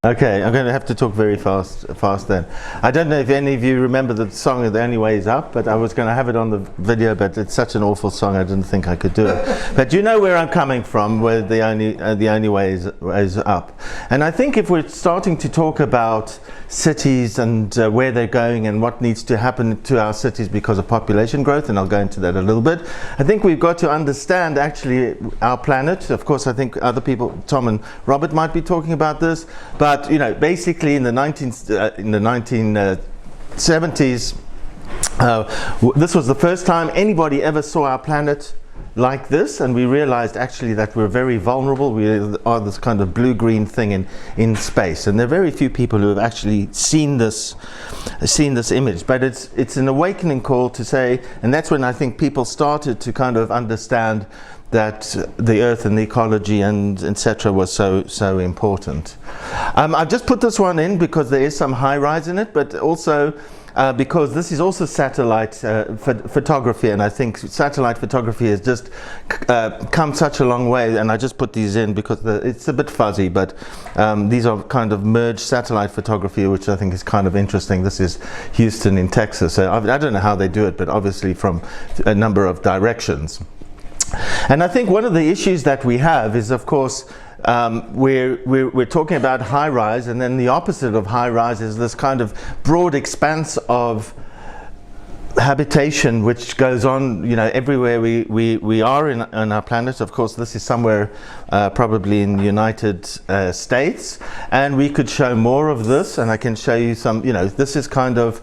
Okay, I'm going to have to talk very fast then. I don't know if any of you remember the song "The Only Way Is Up," but I was going to have it on the video, but it's such an awful song I didn't think I could do it. But you know where I'm coming from, where the only way is up. And I think if we're starting to talk about cities and where they're going and what needs to happen to our cities because of population growth, and I'll go into that a little bit, I think we've got to understand actually our planet. Of course, I think other people, Tom and Robert, might be talking about this, but you know, basically in the 1970s, this was the first time anybody ever saw our planet like this, and we realized actually that we're very vulnerable. We are this kind of blue-green thing in space, and there are very few people who have actually seen this image. But it's an awakening call to say, and that's when I think people started to kind of understand that the earth and the ecology and etc. was so important. I've just put this one in because there is some high rise in it, but also because this is also satellite photography, and I think satellite photography has just come such a long way, and I just put these in because it's a bit fuzzy, but these are kind of merged satellite photography, which I think is kind of interesting. This is Houston in Texas, so I don't know how they do it, but obviously from a number of directions. And I think one of the issues that we have is, of course, we're talking about high rise, and then the opposite of high rise is this kind of broad expanse of habitation which goes on, you know, everywhere we are on our planet. Of course, this is somewhere probably in the United States, and we could show more of this, and I can show you some, you know, this is kind of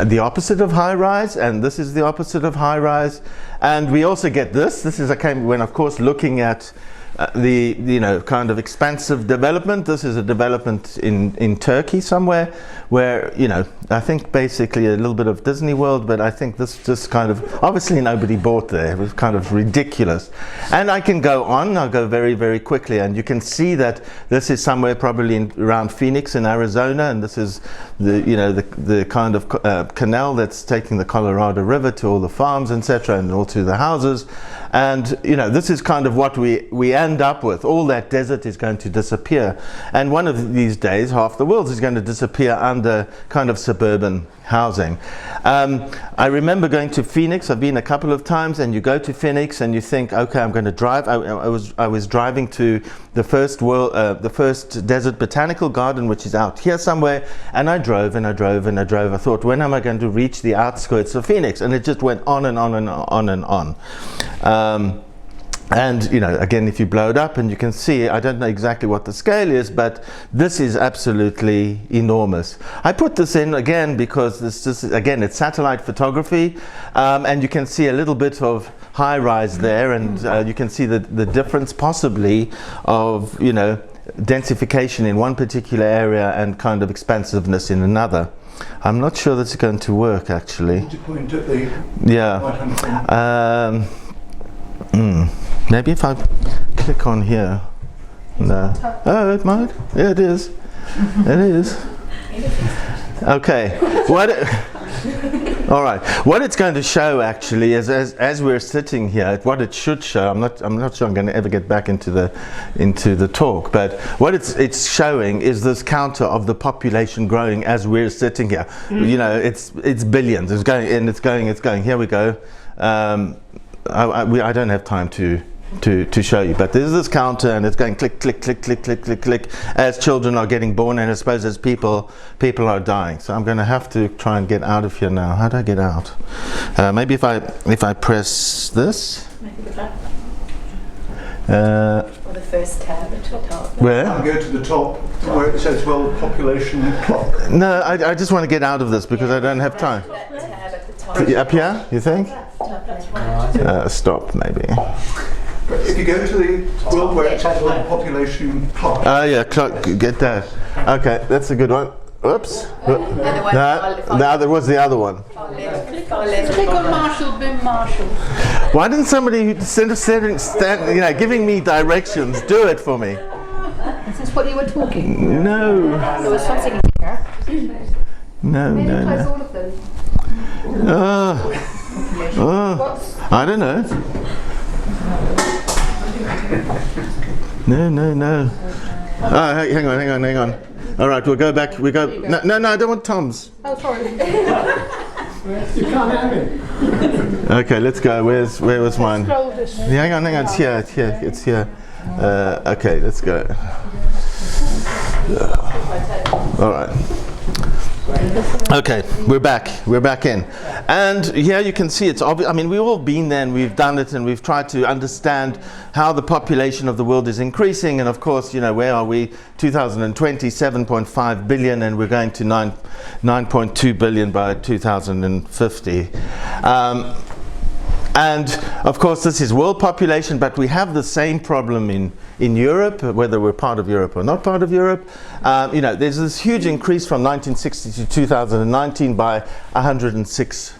the opposite of high rise, and this is the opposite of high rise. And we also get this is when, of course, looking at the, you know, kind of expansive development. This is a development in Turkey somewhere where, you know, I think basically a little bit of Disney World, but I think this just kind of, obviously nobody bought there. It was kind of ridiculous. And I can go on, I'll go very, very quickly, and you can see that this is somewhere probably around Phoenix in Arizona, and this is the, you know, the kind of canal that's taking the Colorado River to all the farms, etc., and all to the houses. And, you know, this is kind of what we end up with. All that desert is going to disappear. And one of these days, half the world is going to disappear under kind of suburban housing. I remember going to Phoenix. I've been a couple of times, and you go to Phoenix and you think, okay, I'm going to drive. I was driving to the first desert botanical garden, which is out here somewhere, and I drove and I drove and I drove. I thought, when am I going to reach the outskirts of Phoenix? And it just went on and on and on and on. And, you know, again, if you blow it up, and you can see, I don't know exactly what the scale is, but this is absolutely enormous. I put this in again because again, it's satellite photography, and you can see a little bit of high rise there, and you can see the difference possibly of, you know, densification in one particular area and kind of expansiveness in another. I'm not sure that's going to work, actually. Did you point at the right-hand thing? Maybe if I click on here. No. Oh, it might. Yeah, it is. It is. Okay. All right. What it's going to show actually is, as we're sitting here, what it should show. I'm not sure I'm going to ever get back into the talk. But what it's showing is this counter of the population growing as we're sitting here. You know, it's billions. It's going and it's going. Here we go. I don't have time to show you, but there's this counter, and it's going click, click, click, click, click, click, click, as children are getting born, and I suppose as people are dying. So I'm going to have to try and get out of here now. How do I get out? Maybe if I press this. Maybe the back. Or the first tab at the top. Where? I'll go to the top where it says World Population Clock. No, I just want to get out of this because I don't have time. That tab at the top. Up here, you think? Stop, maybe. If you go to the world where it says World Population Clock. Oh yeah, clock. Get that. Okay, that's a good one. Oops. There was the other one. Click on Marshall, Bin Marshall. Why didn't somebody instead of stand, you know, giving me directions, do it for me? Is this what you were talking? No. There was something in here. No. All of them. I don't know. No. Oh, hang on. All right, we'll go back. No, I don't want Tom's. Oh, sorry. You can't have it. Okay, let's go. Where was mine? Scroll this. Yeah, hang on. It's here. Okay, let's go. All right. Okay, we're back in. And here you can see it's obvious. I mean, we've all been there and we've done it and we've tried to understand how the population of the world is increasing. And of course, where are we? 2020, 7.5 billion, and we're going to 9.2 billion by 2050. And of course, this is world population, but we have the same problem in Europe, whether we're part of Europe or not part of Europe. There's this huge increase from 1960 to 2019 by 106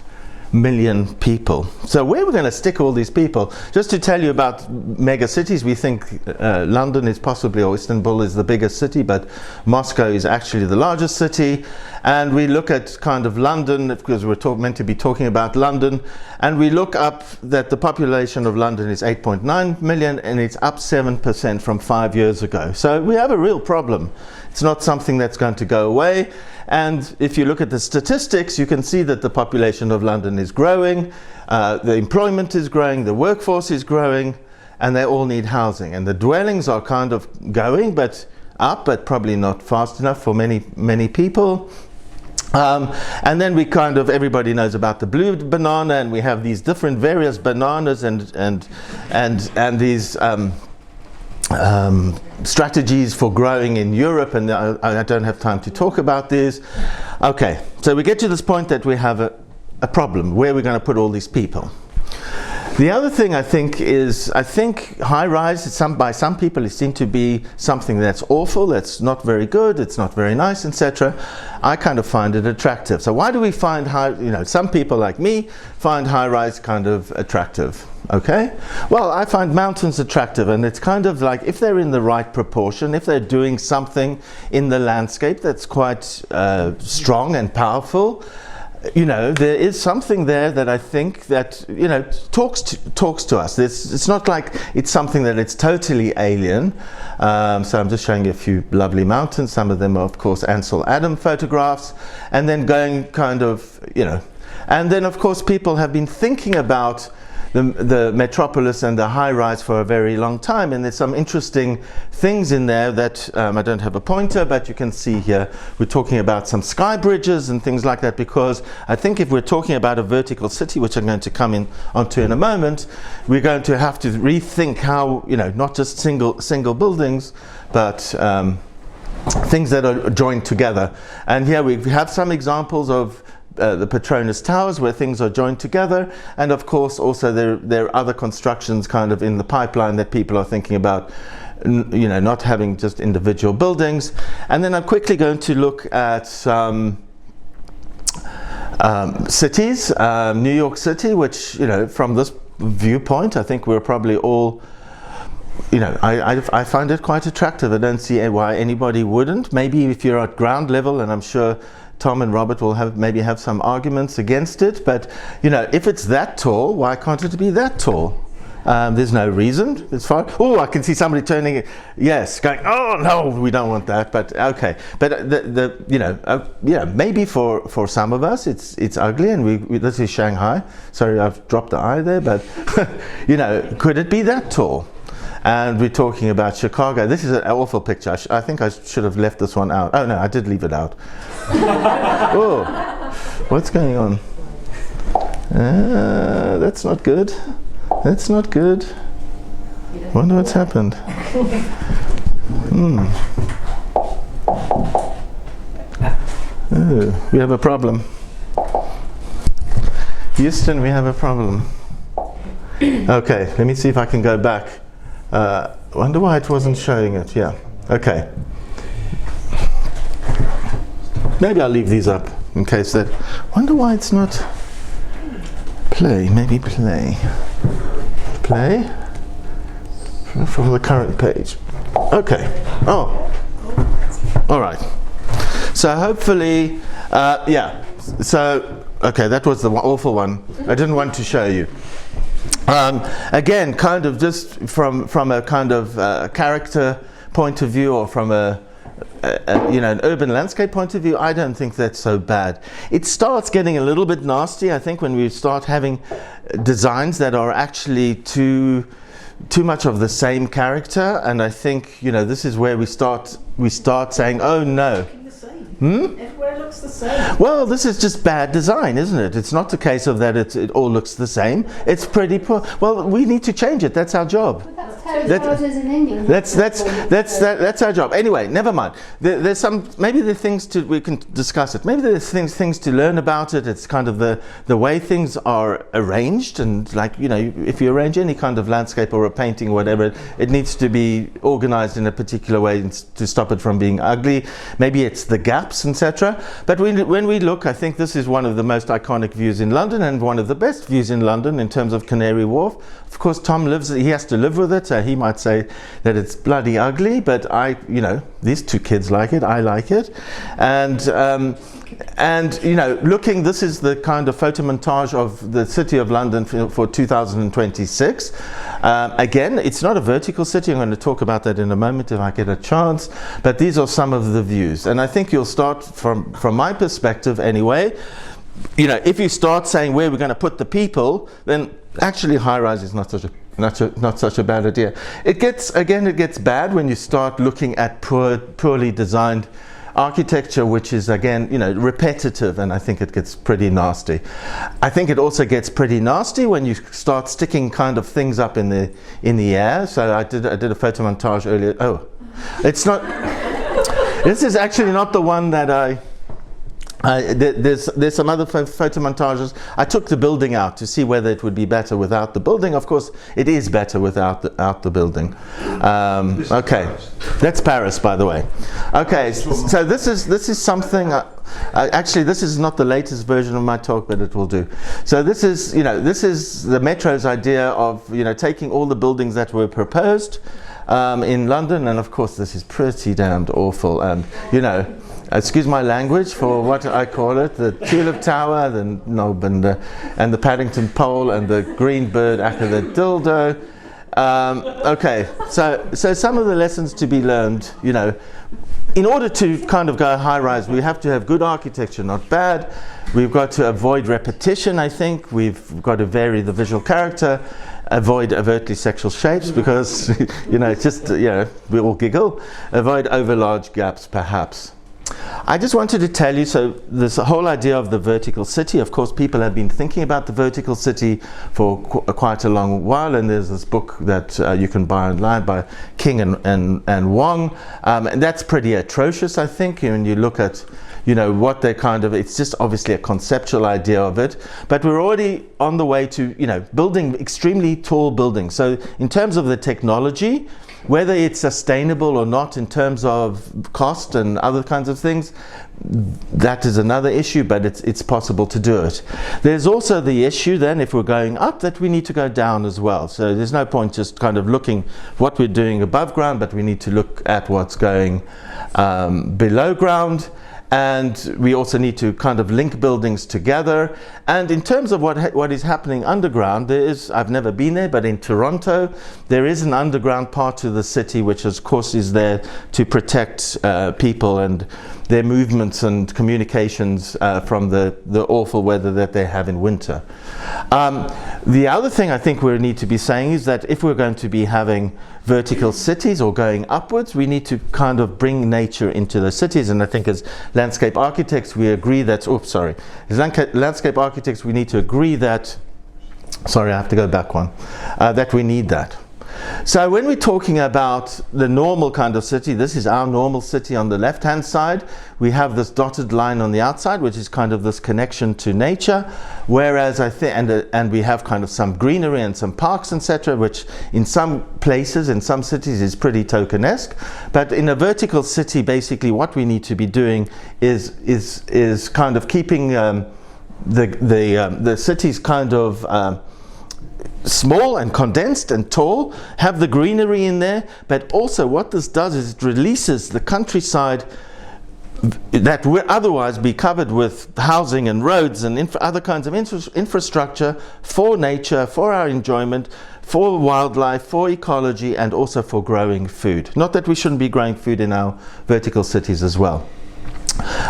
million people. So where are we going to stick all these people? Just to tell you about mega cities, we think London is possibly, or Istanbul is the biggest city, but Moscow is actually the largest city. And we look at kind of London, because we're meant to be talking about London, and we look up that the population of London is 8.9 million, and it's up 7% from 5 years ago. So we have a real problem. It's not something that's going to go away. And if you look at the statistics, you can see that the population of London is growing, the employment is growing, the workforce is growing, and they all need housing. And the dwellings are kind of going, but up, but probably not fast enough for many people. And then everybody knows about the blue banana, and we have these different various bananas and these strategies for growing in Europe, and I don't have time to talk about these. Okay, so we get to this point that we have a problem. Where are we going to put all these people? The other thing I think high-rise, by some people, it seems to be something that's awful, that's not very good, it's not very nice, etc. I kind of find it attractive. So why do we find some people like me find high-rise kind of attractive? Okay? Well, I find mountains attractive, and it's kind of like if they're in the right proportion, if they're doing something in the landscape that's quite strong and powerful, there is something there that I think that talks to us. It's not like it's something that it's totally alien. So I'm just showing you a few lovely mountains. Some of them are, of course, Ansel Adams photographs, and then going and then of course people have been thinking about the metropolis and the high-rise for a very long time, and there's some interesting things in there that I don't have a pointer, but you can see here. We're talking about some sky bridges and things like that, because I think if we're talking about a vertical city, which I'm going to come onto in a moment, we're going to have to rethink how, not just single buildings, but things that are joined together. And here we have some examples of the Petronas Towers, where things are joined together, and of course also there are other constructions kind of in the pipeline that people are thinking about, not having just individual buildings. And then I'm quickly going to look at some cities, New York City, which from this viewpoint I think we're probably all I find it quite attractive. I don't see why anybody wouldn't. Maybe if you're at ground level, and I'm sure Tom and Robert will maybe have some arguments against it, but if it's that tall, why can't it be that tall? There's no reason. It's fine. Oh, I can see somebody turning. Yes, going. Oh no, we don't want that. But okay. But maybe for some of us it's ugly, and this is Shanghai. Sorry, I've dropped the I there, but could it be that tall? And we're talking about Chicago. This is an awful picture. I think I should have left this one out. Oh no, I did leave it out. Oh, what's going on? That's not good. That's not good. Wonder what's happened. Oh, we have a problem. Houston, we have a problem. Okay, let me see if I can go back. Wonder why it wasn't showing it. Yeah. Okay. Maybe I'll leave these up in case that. Wonder why it's not play. Maybe play. Play from the current page. Okay. Oh. All right. So hopefully, yeah. So okay, that was the awful one. I didn't want to show you. Again, kind of just from a kind of character point of view, or from an urban landscape point of view, I don't think that's so bad. It starts getting a little bit nasty, I think, when we start having designs that are actually too much of the same character, and I think this is where we start saying, oh no. Everywhere looks the same. Well, this is just bad design, isn't it? It's not the case of that it all looks the same. It's pretty poor. Well, we need to change it. That's our job. That's how it is in England. That's our job. Anyway, never mind. There's maybe there are things we can discuss it. Maybe there's things to learn about it. It's kind of the way things are arranged, and if you arrange any kind of landscape or a painting or whatever, it needs to be organized in a particular way to stop it from being ugly. Maybe it's the gaps, etc. But when we look, I think this is one of the most iconic views in London, and one of the best views in London in terms of Canary Wharf. Of course, Tom he has to live with it, so he might say that it's bloody ugly, but these two kids like it, I like it. And this is the kind of photo montage of the City of London for 2026. Again, it's not a vertical city. I'm going to talk about that in a moment if I get a chance, but these are some of the views. And I think you'll start from my perspective anyway. If you start saying where we're going to put the people, then actually high-rise is not such a bad idea. It gets bad when you start looking at poorly designed architecture, which is again repetitive, and I think it gets pretty nasty. I think it also gets pretty nasty when you start sticking kind of things up in the air. So I did a photo montage earlier. Oh, it's not. This is actually not the one that there's some other photo montages. I took the building out to see whether it would be better without the building. Of course, it is better without the building. Okay, that's Paris, by the way. Okay, so this is something. Actually, this is not the latest version of my talk, but it will do. So this is the Metro's idea of taking all the buildings that were proposed in London, and of course, this is pretty damned awful, and excuse my language for what I call it, the Tulip Tower, the knob, and the Paddington Pole, and the green bird after the dildo. Okay, so some of the lessons to be learned, in order to kind of go high-rise, we have to have good architecture, not bad. We've got to avoid repetition, I think. We've got to vary the visual character, avoid overtly sexual shapes, because, it's just, we all giggle. Avoid over large gaps, perhaps. I just wanted to tell you, so this whole idea of the vertical city, of course people have been thinking about the vertical city for quite a long while, and there's this book that you can buy online by King and Wong, and that's pretty atrocious, I think, when you look at what they it's just obviously a conceptual idea of it, but we're already on the way to building extremely tall buildings. So in terms of the technology, whether it's sustainable or not in terms of cost and other kinds of things, that is another issue, but it's possible to do it. There's also the issue then, if we're going up, that we need to go down as well. So there's no point just kind of looking what we're doing above ground, but we need to look at what's going below ground. And we also need to kind of link buildings together. And in terms of what is happening underground, I've never been there, but in Toronto, there is an underground part to the city, which of course is there to protect people and their movements and communications from the awful weather that they have in winter. The other thing I think we need to be saying is that if we're going to be having vertical cities or going upwards, we need to kind of bring nature into the cities. And I think as landscape architects, we agree that, as landscape architects, we need to agree that, sorry, I have to go back one, that we need that. So when we're talking about the normal kind of city, this is our normal city on the left-hand side. We have this dotted line on the outside, which is kind of this connection to nature. Whereas I think, and we have kind of some greenery and some parks, etc., which in some places, in some cities, is pretty tokenesque. But in a vertical city, basically, what we need to be doing is kind of keeping the cities kind of small and condensed and tall, have the greenery in there, but also what this does is it releases the countryside that would otherwise be covered with housing and roads and other kinds of infrastructure for nature, for our enjoyment, for wildlife, for ecology, and also for growing food. Not that we shouldn't be growing food in our vertical cities as well.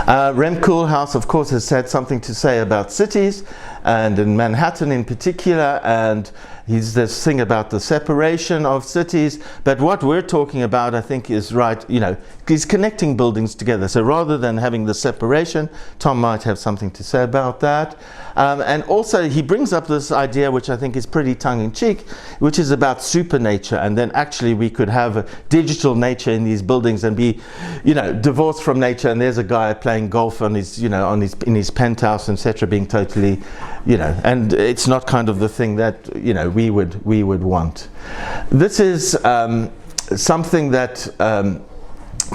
Rem Koolhaas, of course, has had something to say about cities, and in Manhattan in particular, and he's this thing about the separation of cities. But what we're talking about, I think, is right, you know, he's connecting buildings together. So rather than having the separation, Tom might have something to say about that. And also he brings up this idea, which I think is pretty tongue-in-cheek, which is about supernature, and then actually we could have a digital nature in these buildings and be, you know, divorced from nature, and there's a guy playing golf on his, you know, in his penthouse, etc., being totally, you know, and it's not kind of the thing that, you know, we would want. This is something that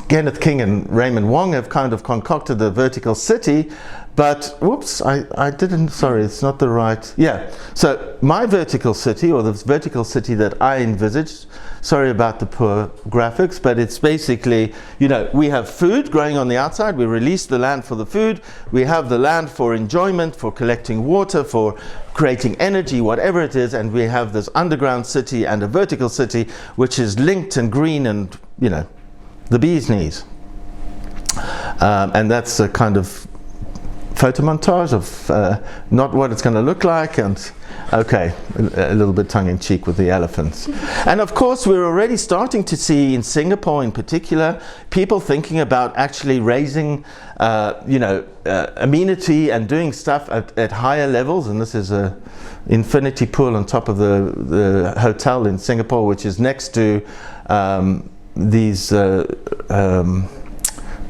Kenneth King and Raymond Wong have kind of concocted, the vertical city. But whoops, I didn't, sorry, it's not the right, yeah. So my vertical city, or the vertical city that I envisaged, sorry about the poor graphics, but it's basically, you know, we have food growing on the outside, we release the land for the food, we have the land for enjoyment, for collecting water, for creating energy, whatever it is, and we have this underground city and a vertical city which is linked and green and, you know, the bee's knees. And that's a kind of photo montage of not what it's going to look like, and okay, a little bit tongue-in-cheek with the elephants. And of course we're already starting to see in Singapore in particular people thinking about actually raising you know, amenity and doing stuff at higher levels, and this is a infinity pool on top of the hotel in Singapore, which is next to these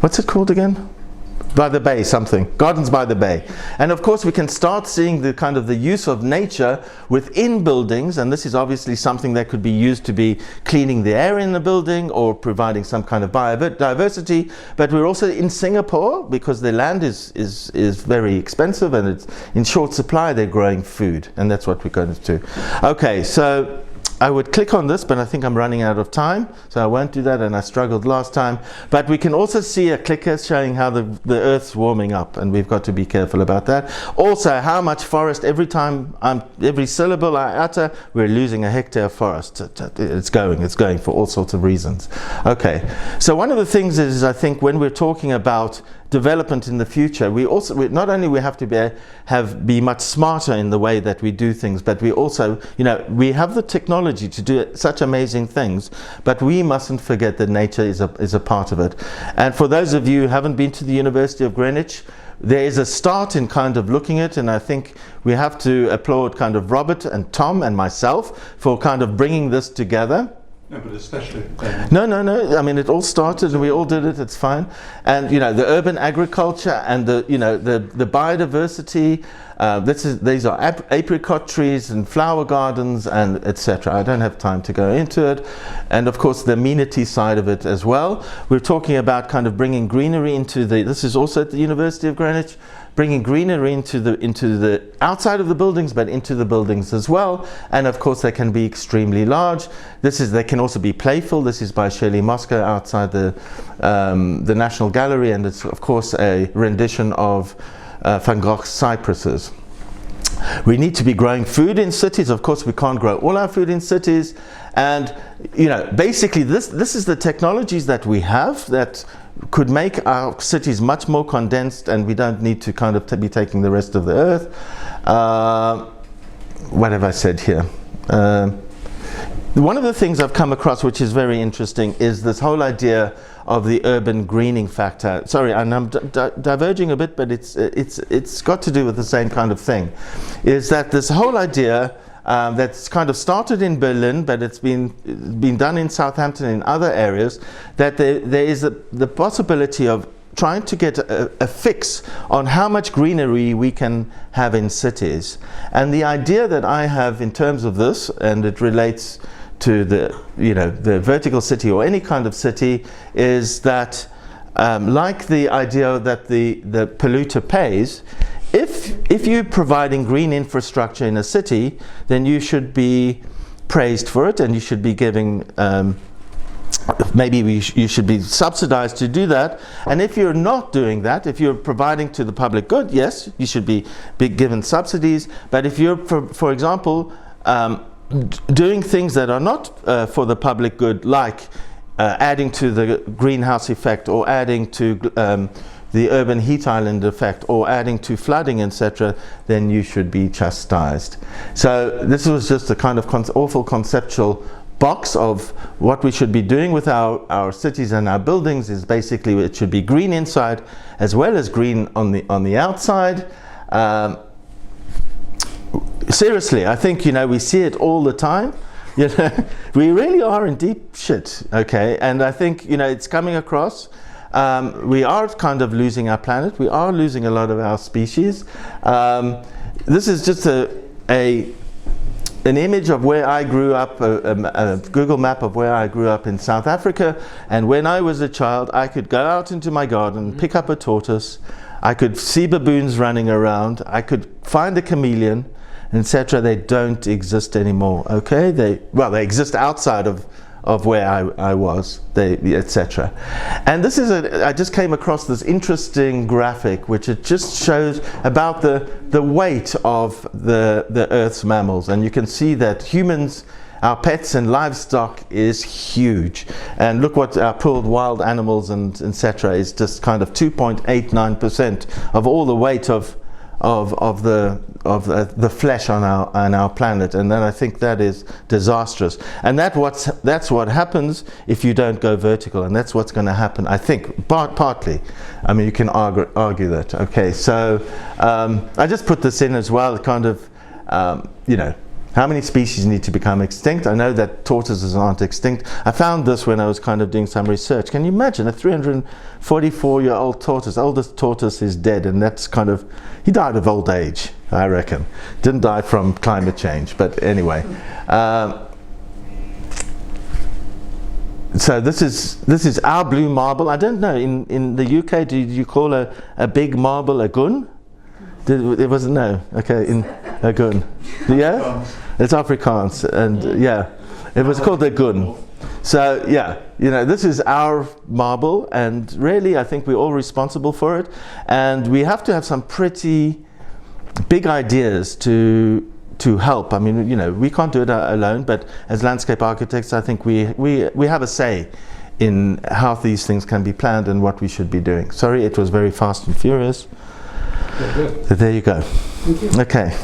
what's it called again? By the Bay, something. Gardens by the Bay. And of course we can start seeing the kind of the use of nature within buildings, and this is obviously something that could be used to be cleaning the air in the building or providing some kind of biodiversity. But we're also in Singapore, because the land is very expensive and it's in short supply, they're growing food, and that's what we're going to do. Okay, so I would click on this, but I think I'm running out of time, so I won't do that, and I struggled last time. But we can also see a clicker showing how the Earth's warming up, and we've got to be careful about that. Also, how much forest, every syllable I utter, we're losing a hectare of forest. It's going for all sorts of reasons. Okay, so one of the things is, I think, when we're talking about development in the future, we not only have to be much smarter in the way that we do things, but we also, you know, we have the technology to do such amazing things, but we mustn't forget that nature is a part of it. And for those of you who haven't been to the University of Greenwich, there is a start in kind of looking at it, and I think we have to applaud kind of Robert and Tom and myself for kind of bringing this together. No, but especially. No. I mean, it all started, and we all did it. It's fine. And you know, the urban agriculture and the biodiversity. These are apricot trees and flower gardens and etc. I don't have time to go into it. And of course, the amenity side of it as well. We're talking about kind of bringing greenery into the. This is also at the University of Greenwich. Bringing greenery into the outside of the buildings, but into the buildings as well. And of course, they can be extremely large. They can also be playful. This is by Shirley Moscow outside the National Gallery, and it's of course a rendition of Van Gogh's Cypresses. We need to be growing food in cities. Of course, we can't grow all our food in cities. And you know, basically, this is the technologies that we have that could make our cities much more condensed, and we don't need to kind of be taking the rest of the earth. What have I said here? One of the things I've come across which is very interesting is this whole idea of the urban greening factor. Sorry, and I'm diverging a bit, but it's got to do with the same kind of thing. Is that this whole idea that's kind of started in Berlin, but it's been done in Southampton and in other areas, that there is the possibility of trying to get a fix on how much greenery we can have in cities. And the idea that I have in terms of this, and it relates to the vertical city or any kind of city, is that like the idea that the polluter pays, if you're providing green infrastructure in a city, then you should be praised for it, and you should be giving maybe you should be subsidized to do that. And if you're not doing that, if you're providing to the public good, yes, you should be given subsidies. But if you're, for example, doing things that are not for the public good, like adding to the greenhouse effect, or adding to the urban heat island effect, or adding to flooding, etc., then you should be chastised. So this was just a kind of awful conceptual box of what we should be doing with our cities and our buildings. Is basically it should be green inside as well as green on the outside. Seriously, I think, you know, we see it all the time. You know, we really are in deep shit, okay? And I think, you know, it's coming across. We are kind of losing our planet. We are losing a lot of our species. This is just an image of where I grew up, a Google map of where I grew up in South Africa. And when I was a child, I could go out into my garden, pick up a tortoise. I could see baboons running around. I could find a chameleon, etc. They don't exist anymore, okay? They exist outside of where I was, etc. And this is I just came across this interesting graphic, which it just shows about the weight of the Earth's mammals. And you can see that humans, our pets and livestock is huge. And look what our pooled wild animals and etc. is just kind of 2.89% of all the weight of the flesh on our planet. And then I think that is disastrous. And that's what happens if you don't go vertical. And that's what's going to happen, I think, partly. I mean, you can argue that. Okay, so I just put this in as well, kind of, you know, how many species need to become extinct? I know that tortoises aren't extinct. I found this when I was kind of doing some research. Can you imagine a 344-year-old tortoise? Oldest tortoise is dead, and that's kind of, he died of old age, I reckon. Didn't die from climate change, but anyway. So this is our blue marble. I don't know, in the UK, do you call a big marble a gun? It wasn't, no, okay, in a gun. Yeah? It's Afrikaans, and yeah, it was called a gun. So yeah, you know, this is our marble, and really I think we're all responsible for it, and we have to have some pretty big ideas to help. I mean, you know, we can't do it alone, but as landscape architects, I think we have a say in how these things can be planned and what we should be doing. Sorry, it was very fast and furious. Good. There you go. Thank you. Okay.